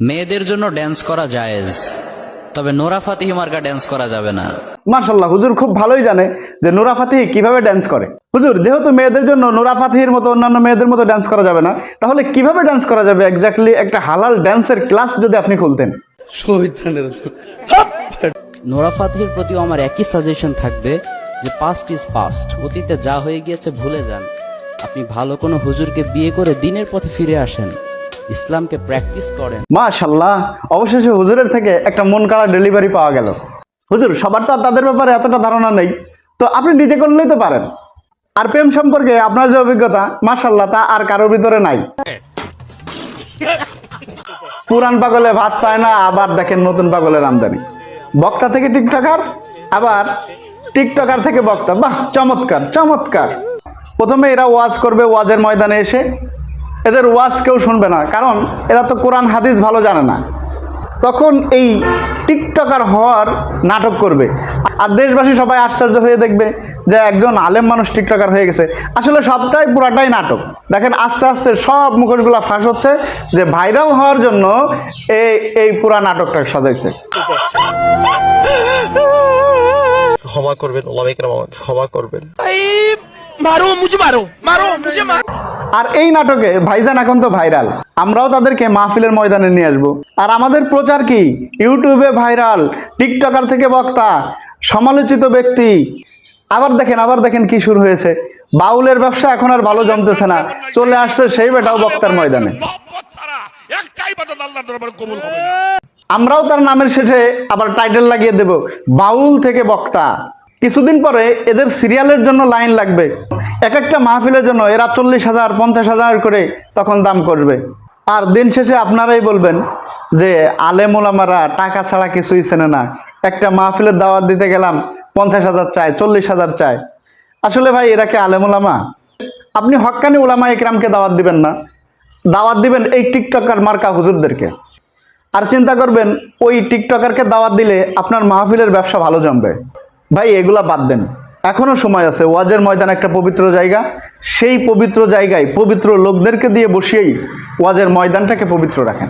মেয়েদের জন্য ড্যান্স করা জায়েজ, তবে নোরা ফাতিহি মার্কা ড্যান্স করা যাবে না। মাশাআল্লাহ, হুজুর খুব ভালোই জানে যে নোরা ফাতিহি কিভাবে ড্যান্স করে। হুজুর, যেহেতু মেয়েদের জন্য নোরা ফাতিহির মতো অন্যান্য মেয়েদের মতো ড্যান্স করা যাবে না, তাহলে কিভাবে ড্যান্স করা যাবে এক্স্যাক্টলি একটা হালাল ড্যান্সের ক্লাস যদি আপনি খুলতেন। নোরা ফাতিহির প্রতিও আমার একই সাজেশন থাকবে যে পাস্ট ইজ পাস্ট, অতীতে যা হয়ে গিয়েছে ভুলে যান। আপনি ভালো কোনো হুজুরকে বিয়ে করে দিনের পথে ফিরে আসেন, ইসলামকে প্র্যাকটিস করেন। মাশাআল্লাহ, অবশেষে হুজুরের থেকে একটা মন কাড়া ডেলিভারি পাওয়া গেল। হুজুর, সবার তো আর তাদের ব্যাপারে এতটা ধারণা নেই, তো আপনি নিজে করলেই তো পারেন। আর প্রেম সম্পর্কে আপনার যে অভিজ্ঞতা, মাশাআল্লাহ, তা আর কারোর ভিতরে নাই। পুরান পাগলে ভাত পায় না, আবার দেখেন নতুন পাগলের আমদানি। বক্তা থেকে টিকটকার, আবার টিকটকার থেকে বক্তা। বাহ, চমৎকার চমৎকার। প্রথমে এরা ওয়াজ করবে, ওয়াজের ময়দানে এসে এদের ওয়াজ কেউ শুনবে না, কারণ এরা তো কোরআন হাদিস ভালো জানে না। তখন এই টিকটকার হওয়ার নাটক করবে, আর দেশবাসী সবাই আশ্চর্য হয়ে দেখবে যে একজন আলেম মানুষ টিকটকার হয়ে গেছে। আসলে সবটাই পুরাটাই নাটক। দেখেন আস্তে আস্তে সব মুখোশগুলা ফাঁস হচ্ছে যে ভাইরাল হওয়ার জন্য এই পুরা নাটকটা সাজাইছে। ক্ষমা করবেন, ওলামায়ে কেরাম আমাকে ক্ষমা করবেন। আর এই নাটকে ভাইজান এখন তো ভাইরাল, আমরাও তাদেরকে মাহফিলের ময়দানে নিয়ে আসবো। আর আমাদের প্রচার কি? ইউটিউবে ভাইরাল, টিকটকার থেকে বক্তা, সমালোচিত ব্যক্তি। আবার দেখেন কি শুরু হয়েছে। বাউলের ব্যবসা এখন আর ভালো জমতেছে না, চলে আসছে সেই বেটাও বক্তার ময়দানে। আমরাও তার নামের শেষে আবার টাইটেল লাগিয়ে দেব, বাউল থেকে বক্তা। কিছুদিন পরে এদের সিরিয়ালের জন্য লাইন লাগবে, এক একটা মাহফিলের জন্য এরা 40,000 50,000 করে তখন দাম করবে। আর দিন শেষে আপনারাই বলবেন যে আলেম ওলামারা টাকা ছাড়া কিছুই চেনে না। একটা মাহফিলের দাওয়াত দিতে গেলাম 50,000 চায়, 40,000 চায়। আসলে ভাই, এরা কি আলেম ওলামা? আপনি হক্কানি ওলামা ইকরামকে দাওয়াত দিবেন না, দাওয়াত দিবেন এই টিকটকার মার্কা হুজুরদেরকে। আর চিন্তা করবেন ওই টিকটকারকে দাওয়াত দিলে আপনার মাহফিলের ব্যবসা ভালো জমবে। ভাই, এগুলা বাদ দেন, এখনো সময় আছে। ওয়াজের ময়দান একটা পবিত্র জায়গা, সেই পবিত্র জায়গায় পবিত্র লোকদেরকে দিয়ে বসিয়েই ওয়াজের ময়দানটাকে পবিত্র রাখেন।